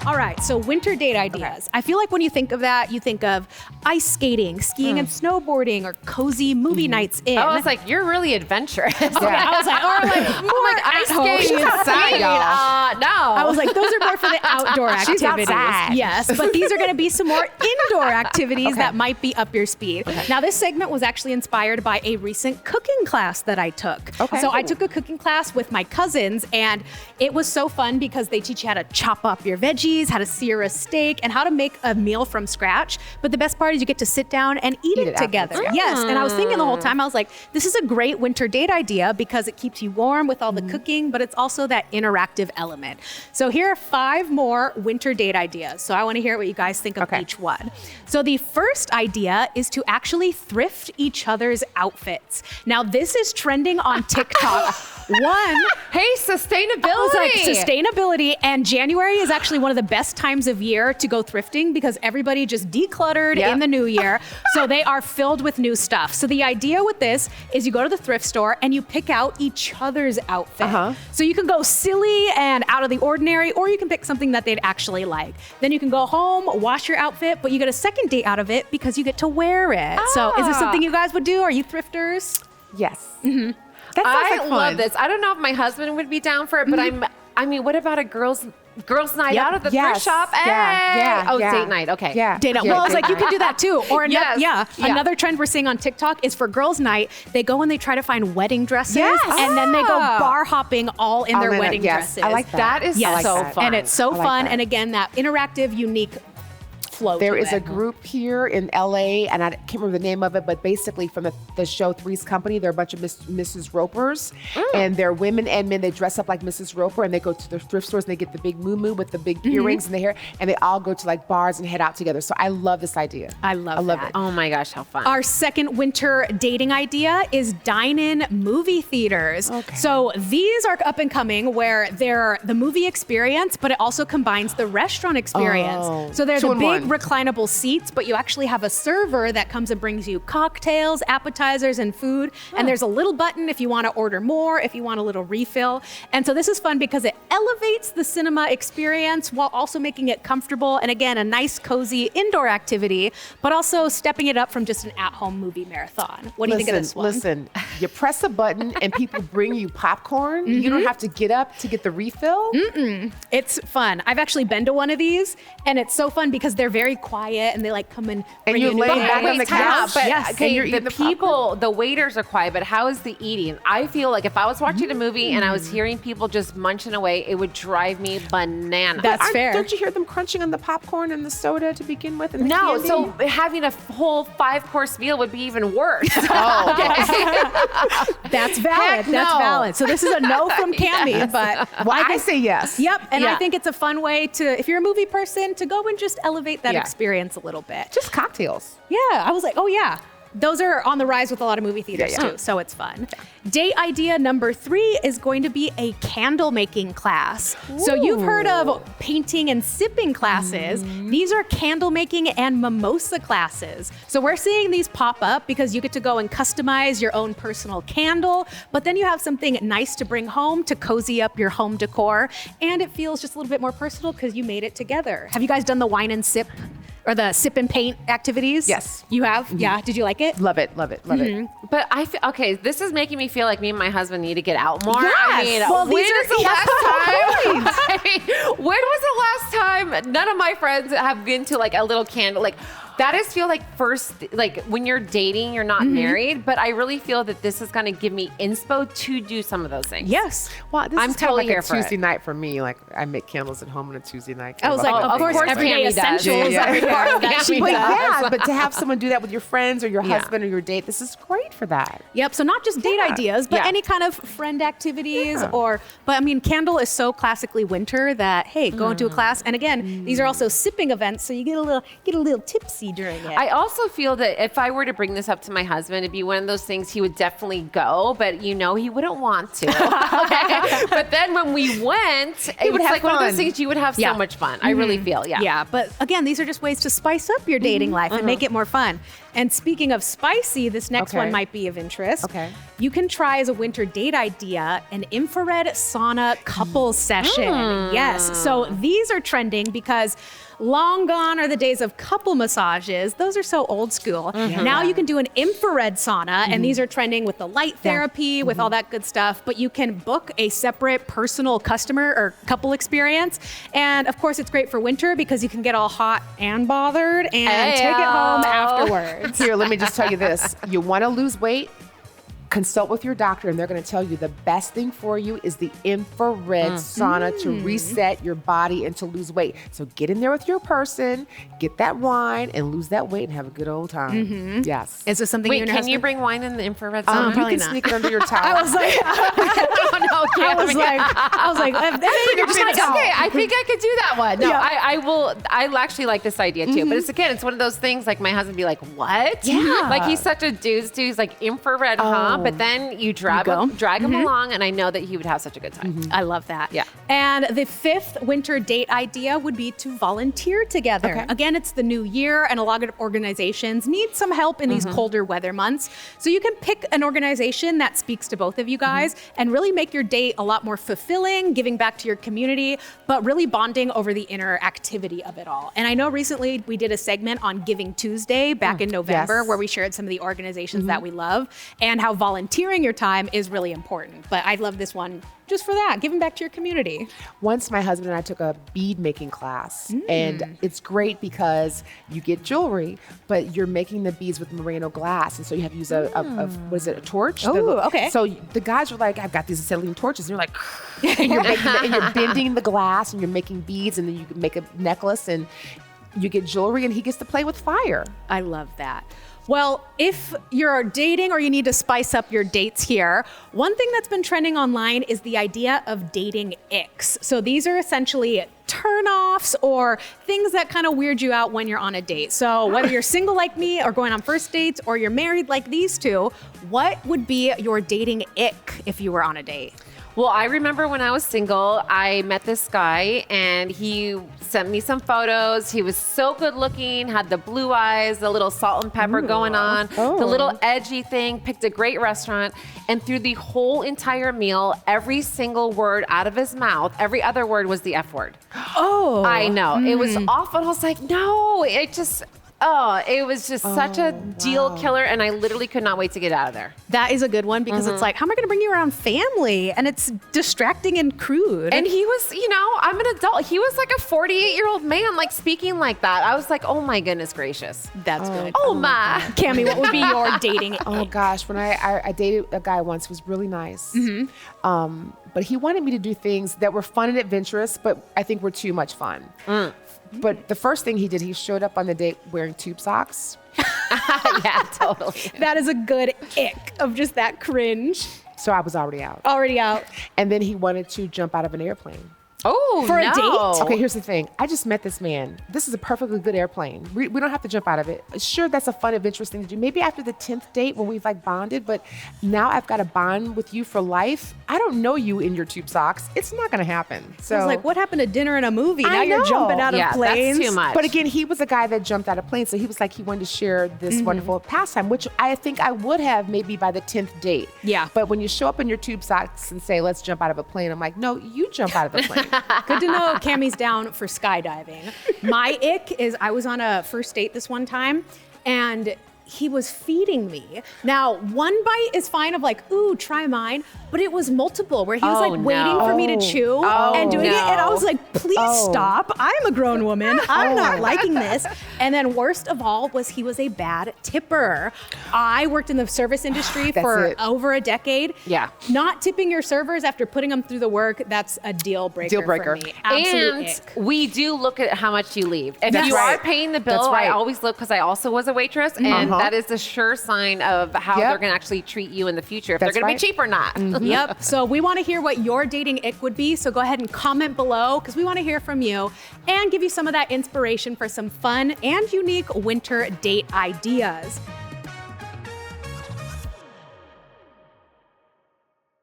All right, so winter date ideas. Okay. I feel like when you think of that, you think of ice skating, skiing and snowboarding, or cozy movie nights in. Oh, I was like, you're really adventurous. I was like, or like more ice skating inside, y'all. No. I was like, those are more for the outdoor activities. She's outside. Yes, but these are going to be some more indoor activities that might be up your speed. Okay. Now, this segment was actually inspired by a recent cooking class that I took. Okay. So I took a cooking class with my cousins, and it was so fun because they teach you how to chop up your veggies, how to sear a steak, and how to make a meal from scratch. But the best part is you get to sit down and eat it together. Yes, and I was thinking the whole time, I was like, this is a great winter date idea because it keeps you warm with all the cooking, but it's also that interactive element. So here are 5 more winter date ideas. So I want to hear what you guys think of each one. So the first idea is to actually thrift each other's outfits. Now this is trending on TikTok. Hey, sustainability. I was like, sustainability, and January is actually one of the best times of year to go thrifting because everybody just decluttered in the new year. So they are filled with new stuff. So the idea with this is you go to the thrift store and you pick out each other's outfit. So you can go silly and out of the ordinary, or you can pick something that they'd actually like. Then you can go home, wash your outfit, but you get a second date out of it because you get to wear it. So is this something you guys would do? Are you thrifters? Yes. I love this. I don't know if my husband would be down for it, but I mean, what about a girls' night out at the thrift shop? Date night. Okay. Date night. Well, it's like you can do that too. Or another trend we're seeing on TikTok is for girls' night, they go and they try to find wedding dresses, and then they go bar hopping all in their wedding dresses. I like that. That is so fun. And it's so fun. And again, that interactive, unique flow. There is a group here in LA, and I can't remember the name of it, but basically from the show Three's Company, they're a bunch of Mrs. Ropers, and they're women and men. They dress up like Mrs. Roper, and they go to the thrift stores, and they get the big moo with the big earrings in the hair, and they all go to like bars and head out together. So I love this idea. I love it. Oh my gosh, how fun. Our second winter dating idea is Dine-In Movie Theaters. Okay. So these are up and coming where they're the movie experience, but it also combines the restaurant experience. So they're the big reclinable seats, but you actually have a server that comes and brings you cocktails, appetizers, and food. And there's a little button if you want to order more, if you want a little refill. And so this is fun because it elevates the cinema experience while also making it comfortable. And again, a nice, cozy indoor activity, but also stepping it up from just an at-home movie marathon. What do you think of this one? Listen, you press a button and people bring you popcorn. You don't have to get up to get the refill. It's fun. I've actually been to one of these, and it's so fun because they're very quiet and they like come and you're laying back on the couch. But the people, the waiters are quiet, but how is the eating? I feel like if I was watching a movie and I was hearing people just munching away, it would drive me bananas. That's fair. Don't you hear them crunching on the popcorn and the soda to begin with? And the candy? So having a whole 5-course meal would be even worse. That's valid. That's valid. So this is a no from Cammie, but I say yes. Yep. And I think it's a fun way to, if you're a movie person, to go and just elevate that experience a little bit. Just cocktails. Yeah. I was like, oh yeah. Those are on the rise with a lot of movie theaters too, so it's fun. Date idea number 3 is going to be a candle making class. Ooh. So you've heard of painting and sipping classes. These are candle making and mimosa classes. So we're seeing these pop up because you get to go and customize your own personal candle, but then you have something nice to bring home to cozy up your home decor, and it feels just a little bit more personal because you made it together. Have you guys done the wine and sip or the sip and paint activities? Yes. You have? Yeah. Did you like it? Love it. But I feel, this is making me feel like me and my husband need to get out more. Yes. I mean, well, when was the last time? When was the last time none of my friends have been to like a little candle? Like, that is feel like first, like when you're dating, you're not married, but I really feel that this is going to give me inspo to do some of those things. Yes. Well, this is totally like a Tuesday night for me. Like I make candles at home on a Tuesday night. I was like, of course, everyday essentials are part of that. But to have someone do that with your friends or your husband or your date, this is great for that. Yep. So not just date ideas, but any kind of friend activities but I mean, candle is so classically winter that, hey, go into a class. And again, these are also sipping events. So you get a little tipsy spicy during it. I also feel that if I were to bring this up to my husband, it'd be one of those things he would definitely go, but he wouldn't want to. Okay? But then when we went, it was like one of those things you would have so much fun. I really feel, Yeah, but again, these are just ways to spice up your dating life and make it more fun. And speaking of spicy, this next one might be of interest. Okay. You can try as a winter date idea an infrared sauna couple session. Yes. So these are trending because long gone are the days of couple massages. Those are so old school. Now you can do an infrared sauna, and these are trending with the light therapy, with all that good stuff. But you can book a separate personal customer or couple experience. And of course, it's great for winter because you can get all hot and bothered and take it home afterwards. Here, let me just tell you this. You want to lose weight? Consult with your doctor, and they're going to tell you the best thing for you is the infrared sauna to reset your body and to lose weight. So get in there with your person, get that wine, and lose that weight and have a good old time. Yes. Is this something Wait, you and can husband? you bring wine in the infrared sauna? You probably can not. sneak it under your towel. I was like, Okay, I think I could do that one. No, Yeah. I will. I actually like this idea too. But it's one of those things like my husband be like, what? Yeah. Like he's such a dude's dude. He's like infrared, but then you drag him along, and I know that he would have such a good time. I love that. Yeah. And the fifth winter date idea would be to volunteer together. Okay. Again, it's the new year, and a lot of organizations need some help in these colder weather months. So you can pick an organization that speaks to both of you guys and really make your date a lot more fulfilling, giving back to your community, but really bonding over the inner activity of it all. And I know recently we did a segment on Giving Tuesday back in November where we shared some of the organizations that we love and how volunteering your time is really important. But I love this one just for that, giving back to your community. Once my husband and I took a bead making class, and it's great because you get jewelry, but you're making the beads with merino glass, and so you have to use a torch? Oh, okay. So the guys were like, I've got these acetylene torches, and you're like, and you're bending the glass, and you're making beads, and then you can make a necklace, and you get jewelry, and he gets to play with fire. I love that. Well, if you're dating or you need to spice up your dates here, one thing that's been trending online is the idea of dating icks. So these are essentially turn-offs or things that kind of weird you out when you're on a date. So whether you're single like me or going on first dates or you're married like these two, what would be your dating ick if you were on a date? Well, I remember when I was single, I met this guy and he sent me some photos. He was so good looking, had the blue eyes, the little salt and pepper going on, the little edgy thing, picked a great restaurant. And through the whole entire meal, every single word out of his mouth, every other word was the F word. Oh. I know. It was awful. And I was like, no, it was just such a deal killer, and I literally could not wait to get out of there. That is a good one because it's like, how am I going to bring you around family? And it's distracting and crude. And he was, I'm an adult. He was like a 48-year-old man, like speaking like that. I was like, oh my goodness gracious. That's good. Oh my. Cammie, what would be your dating ick? Oh gosh, when I dated a guy once who was really nice. But he wanted me to do things that were fun and adventurous, but I think were too much fun. But the first thing he did, he showed up on the date wearing tube socks. Yeah, totally. That is a good ick of just that cringe. So I was already out. Already out. And then he wanted to jump out of an airplane. Oh, For a date? Okay, here's the thing. I just met this man. This is a perfectly good airplane. We don't have to jump out of it. Sure, that's a fun, adventurous thing to do. Maybe after the 10th date when we've like bonded, but now I've got to bond with you for life. I don't know you in your tube socks. It's not going to happen. So I was like, what happened to dinner and a movie? Now I you're know. jumping out of Yeah, planes. that's too much. But again, he was a guy that jumped out of planes. So he was like, he wanted to share this wonderful pastime, which I think I would have maybe by the 10th date. Yeah. But when you show up in your tube socks and say, let's jump out of a plane, I'm like, no, you jump out of the plane. Good to know Cammie's down for skydiving. My ick is I was on a first date this one time and he was feeding me. Now, one bite is fine of like, ooh, try mine. But it was multiple where he was like waiting for me to chew and doing it. And I was like, please stop. I'm a grown woman. I'm not liking this. And then worst of all was he was a bad tipper. I worked in the service industry for over a decade. Yeah. Not tipping your servers after putting them through the work, that's a deal breaker. Deal breaker. For me. Absolute And ick. we do look at how much you leave. If That's you right. are paying the bill, That's right. I always look because I also was a waitress. And that is a sure sign of how they're going to actually treat you in the future, if they're going to be cheap or not. Yep. So we want to hear what your dating ick would be. So go ahead and comment below because we want to hear from you and give you some of that inspiration for some fun and unique winter date ideas.